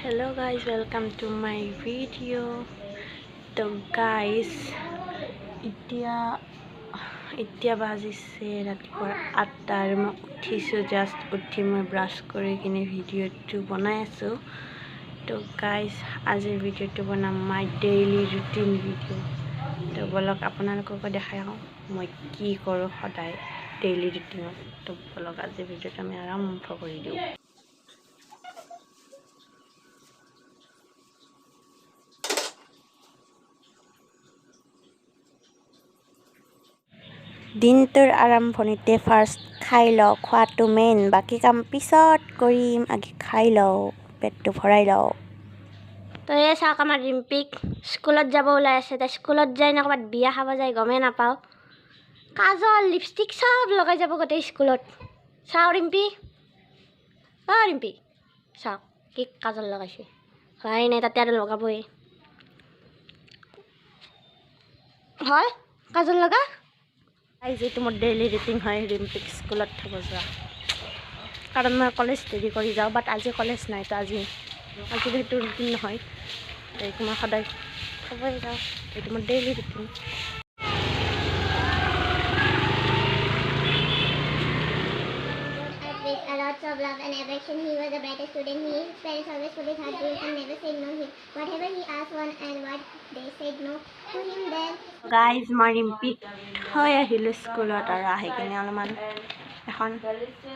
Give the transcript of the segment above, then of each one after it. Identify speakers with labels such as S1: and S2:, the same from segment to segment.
S1: Hello guys, welcome to my video. So guys, এতিয়া বাজিছে ৰাতিপুৱা 8টা আৰু মই উঠিছোঁ জাষ্ট উঠি মই ব্ৰাছ কৰি কিনে ভিডিঅ'টো বনাই আছোঁ। তো গাইজ আজিৰ ভিডিঅ'টো বনাম মাই ডেইলি ৰুটিন ভিডিঅ'। তো বলক আপোনালোককো দেখাই আহোঁ মই কি কৰোঁ সদায় ডেইলি ৰুটিনত। তো বলক আজিৰ ভিডিঅ'টো আমি আৰম্ভ কৰি দিওঁ। দিনটোৰ আৰম্ভণিতে ফাৰ্ষ্ট খাই লওঁ, খোৱাটো মেইন, বাকী কাম পিছত কৰিম, আগে খাই লওঁ, পেটটো ভৰাই লওঁ। তো এই চাওক আমাৰ ৰিম্পিক স্কুলত যাব ওলাই আছে। তাই স্কুলত যায় নে ক'ৰবাত বিয়া খাব যায় গমেই নাপাওঁ। কাজল লিপষ্টিক চব লগাই যাব গোটেই স্কুলত। চাওঁ ৰিম্পি, ৰিম্পি চাওক কি কাজল লগাইছে। হয় নাই তাতে আৰু লগাবই হয় কাজল লগা। এইটো মোৰ ডেইলি ৰুটিন হয় ৰিম্পিক স্কুলত থ'ব যোৱা, কাৰণ মই কলেজ দেৰি কৰি যাওঁ। বাট আজি কলেজ নাই, তো আজি সেইটো ৰুটিন নহয়। এইটো মই সদায় থ'বই যাওঁ, এইটো মোৰ daily routine. Lots of love and affection. He was the brightest student. His parents always put his heart to it and never said no. Whatever he asked one and what they said no to him then. Guys, মই ৰিম্পিক থৈ আহিলোঁ স্কুলত আৰু আহি কিনে অলপমান এখন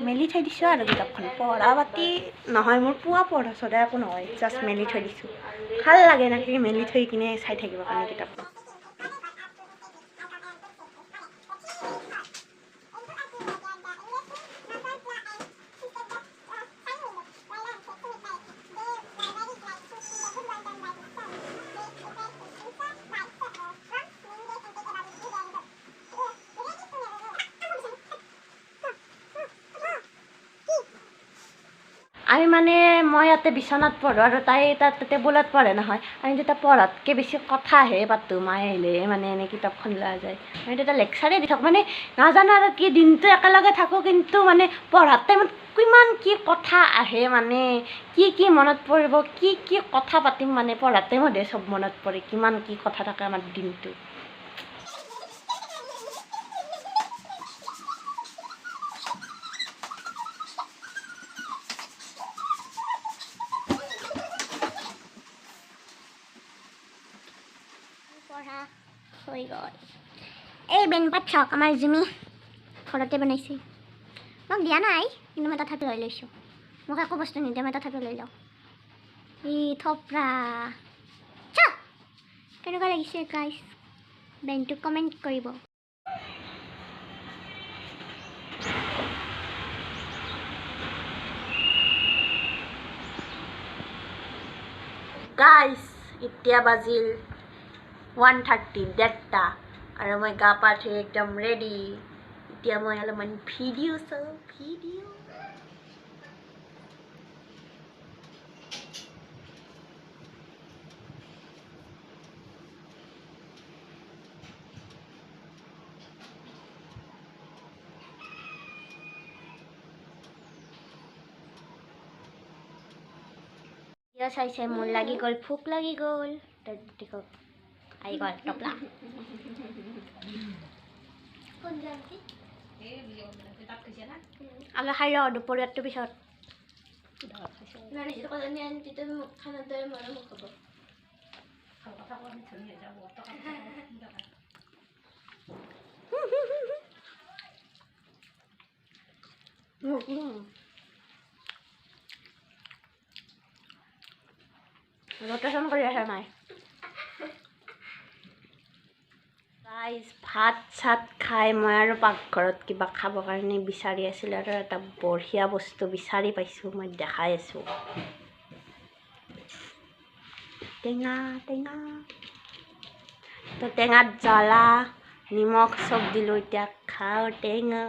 S1: মেলি থৈ দিছোঁ আৰু কিতাপখন। পঢ়া পাতি নহয় মোৰ, পুৱা পঢ়া চঢ়া একো নহয়, জাষ্ট মেলি থৈ দিছোঁ। ভাল লাগে এনেকৈ মেলি থৈ কিনে চাই থাকিবৰ কাৰণে কিতাপখন। আমি মানে মই ইয়াতে বিচনাত পঢ়োঁ আৰু তাই তাত টেবুলত পঢ়ে নহয়। আমি তেতিয়া পঢ়াতকৈ বেছি কথাহে পাতোঁ। মায়ে আহিলে মানে এনেই কিতাপখন লোৱা যায়, আমি তেতিয়া লেকচাৰেই দি থাকোঁ। মানে নাজানো আৰু কি দিনটো একেলগে থাকোঁ, কিন্তু মানে পঢ়াৰ টাইমত কিমান কি কথা আহে, মানে কি মনত পৰিব, কি কথা পাতিম, মানে পঢ়াৰ টাইমতহে চব মনত পৰে কিমান কি কথা থাকে আমাৰ দিনটো। পঢ়া হৈ গ'ল। এই বেনপাত চাওক, আমাৰ জিমি ঘৰতে বনাইছে। মোক দিয়া নাই, কিন্তু মই তথাপি লৈ লৈছোঁ। মোক একো বস্তু নিদিয়ে, মই তথাপি লৈ লওঁ। ই থপৰা চাওক কেনেকুৱা লাগিছে গাইজ, বেনটো কমেণ্ট কৰিব। গাইজ এতিয়া বাজিল 1:30, 1:30, আৰু মই গা পা ধুই একদম ৰেডি। এতিয়া মই অলপমান ভিডিঅ' চাওঁ, ভিডিঅ'। চাই মোৰ লাগি গ'ল, ভোক লাগি গ'ল। আহি গ'ল টপলা। আগে খাই লওঁ, দুপৰীয়াৰটো পিছত। ৰটেশ্যন কৰি আছে নাই গাইজ। ভাত চাত খাই মই আৰু পাকঘৰত কিবা খাবৰ কাৰণে বিচাৰি আছিলোঁ, আৰু এটা বঢ়িয়া বস্তু বিচাৰি পাইছোঁ, মই দেখাই আছোঁ। টেঙা তো টেঙাত জ্বলা নিমখ চব দিলোঁ, এতিয়া খাওঁ টেঙা।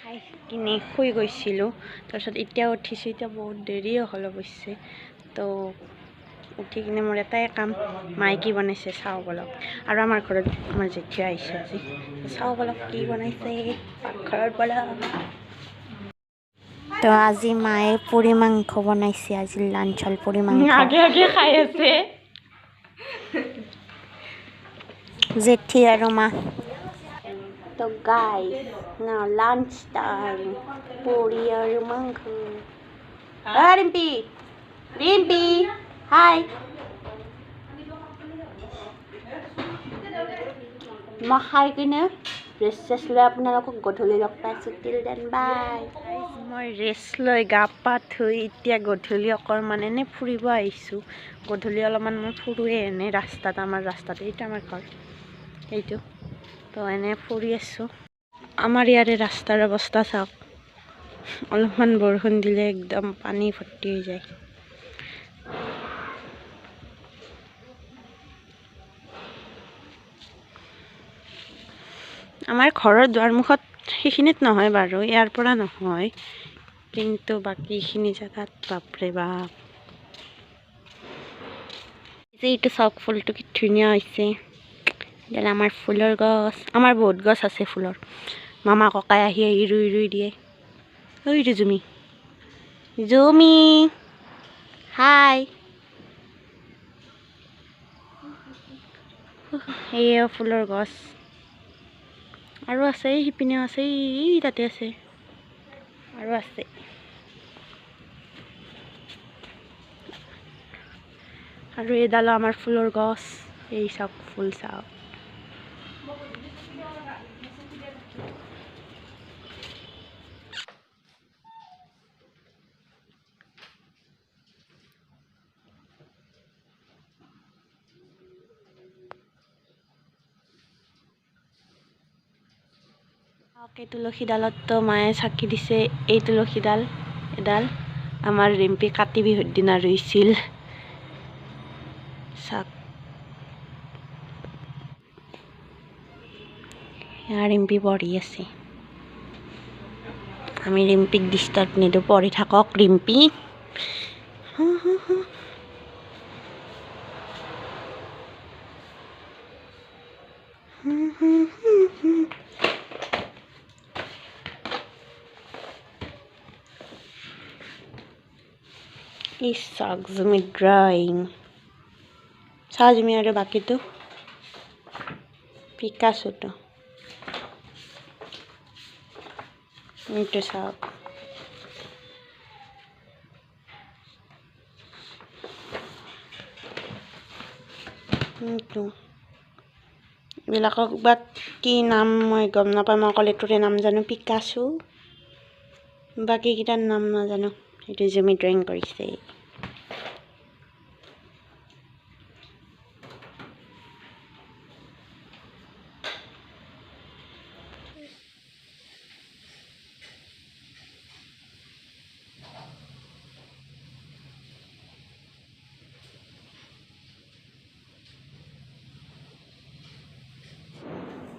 S1: খাই কিনে শুই গৈছিলোঁ, তাৰপিছত এতিয়া উঠিছোঁ। এতিয়া বহুত দেৰিয়ে হ'ল অৱশ্যে, তো উঠি কিনে মোৰ এটাই কাম মায়ে কি বনাইছে চাওঁ বলক আৰু আমাৰ ঘৰত আমাৰ জেঠী আহিছে আজি চাওঁ বলক কি বনাইছে পাকঘৰত বলক তো আজি মায়ে পুৰি মাংস বনাইছে আজি লাঞ্চল পুৰি মাংস আগে খাই আছে জেঠী আৰু মা তো গাইস now lunch time পুৰি আৰু মাংস ৰিম্পি ৰিম্পি হাই মই খাই কিনে ৰেষ্ট লৈ আপোনালোকক গধূলি লগ পাইছোঁ টিল দেন বাই মই ৰেষ্ট লৈ গা পা ধুই এতিয়া গধূলি অকণমান এনে ফুৰিব আহিছোঁ গধূলি অলপমান মই ফুৰোৱে এনে ৰাস্তাত আমাৰ ৰাস্তাতে এইটো আমাৰ ঘৰ এইটো তো এনে ফুৰি আছোঁ আমাৰ ইয়াৰে ৰাস্তাৰ অৱস্থা চাওক অলপমান বৰষুণ দিলে একদম পানী ভৰ্তি হৈ যায় আমাৰ ঘৰৰ দুৱাৰমুখত সেইখিনিত নহয় বাৰু ইয়াৰ পৰা নহয় কিন্তু বাকীখিনি জেগাত বাপৰে বাপ এইটো চাওক ফুলটো কি ধুনীয়া হৈছে এডাল আমাৰ ফুলৰ গছ আমাৰ বহুত গছ আছে ফুলৰ মামা ককাই আহি আহি ৰুই ৰুই দিয়ে ঐটো জুমি জুমি হাই এয়া ফুলৰ গছ আৰু আছে সিপিনেও আছে তাতে আছে আৰু আছে আৰু এডালো আমাৰ ফুলৰ গছ এই চাওক ফুল চাওক এই তুলসীডালততো মায়ে চাকি দিছে এই তুলসীডাল এডাল আমাৰ ৰিম্পি কাতি বিহুৰ দিনা ৰুইছিল চাওক ৰিম্পি পঢ়ি আছে আমি ৰিম্পিক ডিষ্টাৰ্ব নিদিওঁ পঢ়ি থাকক ৰিম্পি চাওক জুমি ড্ৰয়িং চাওঁ জুমি আৰু বাকীটো পিকাচোটো এইটো চাওক এইবিলাকক বা কি নাম মই গম নাপাওঁ মই অকল এইটোৰে নাম জানো পিকাচো বাকীকেইটাৰ নাম নাজানো এইটো জুমি ড্ৰয়িং কৰিছে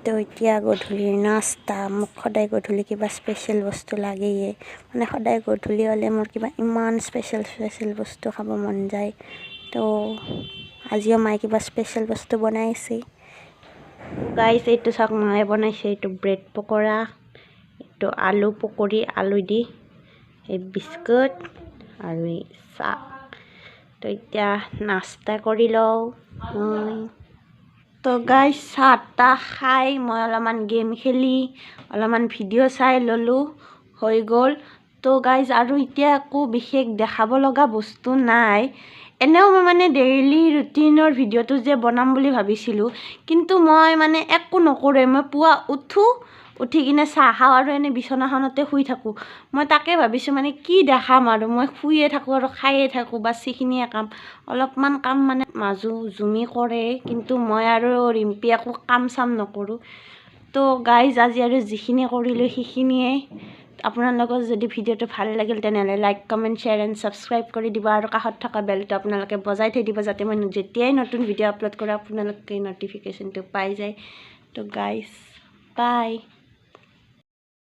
S1: তো এতিয়া গধূলিৰ নাস্তা মোক সদায় গধূলি কিবা স্পেচিয়েল বস্তু লাগেয়ে মানে সদায় গধূলি হ'লে মোৰ কিবা ইমান স্পেচিয়েল বস্তু খাব মন যায় তো আজিও মায়ে কিবা স্পেচিয়েল বস্তু বনাইছে গাইছ এইটো চাওক মায়ে বনাইছে এইটো ব্ৰেড পকৰা এইটো আলু পকৰি আলু দি এই বিস্কুট আৰু এই চাহ তো এতিয়া নাস্তা কৰি লওঁ তো গাইছ চাহ তাহ খাই মই অলপমান গেম খেলি অলপমান ভিডিঅ' চাই ল'লোঁ হৈ গ'ল তো গাইছ আৰু এতিয়া একো বিশেষ দেখাব লগা বস্তু নাই এনেও মই মানে ডেইলি ৰুটিনৰ ভিডিঅ'টো যে বনাম বুলি ভাবিছিলোঁ কিন্তু মই মানে একো নকৰোঁ মই পুৱা উঠি কিনে চাহ খাওঁ আৰু এনে বিচনাখনতে শুই থাকোঁ মই তাকে ভাবিছোঁ মানে কি দেখাম আৰু মই শুয়ে থাকোঁ আৰু খায়ে থাকোঁ বাছ সেইখিনিয়ে কাম অলপমান কাম মানে মাজু জুমি কৰে কিন্তু মই আৰু ৰিম্পি একো কাম চাম নকৰোঁ তো গাইজ আজি আৰু যিখিনি কৰিলোঁ সেইখিনিয়ে আপোনালোকৰ যদি ভিডিঅ'টো ভাল লাগিল তেনেহ'লে like comment share and subscribe কৰি দিব আৰু কাষত থকা বেলটো আপোনালোকে বজাই থৈ দিব যাতে মই যেতিয়াই নতুন ভিডিঅ' আপলোড কৰোঁ আপোনালোকে ন'টিফিকেশ্যনটো পাই যায় তো গাইজ বাই